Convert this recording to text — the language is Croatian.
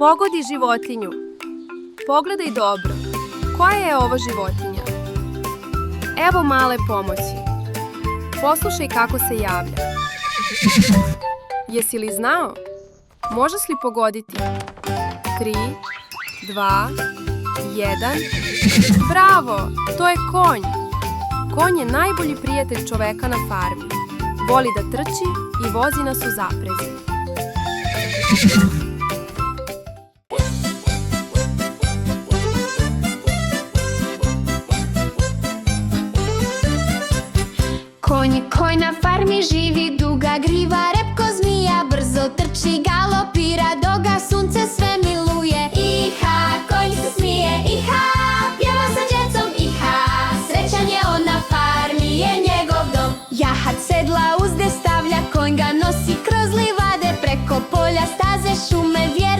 Pogodi životinju. Pogledaj dobro. Koja je ovo životinja? Evo male pomoći. Poslušaj kako se javlja. Jesi li znao? Možeš li pogoditi? 3, 2, 1. Bravo! To je konj. Konj je najbolji prijatelj čoveka na farmi. Voli da trči i vozi nas u zaprezi. Konj na farmi živi, duga griva, repko zmija, brzo trči, galopira, dok ga sunce sve miluje. Iha, konj se smije, iha, pjeva sa djecom, iha, srećan je on na farmi, je njegov dom. Jahat sedla uzde stavlja, konj ga nosi kroz livade, preko polja, staze, šume, vjetra.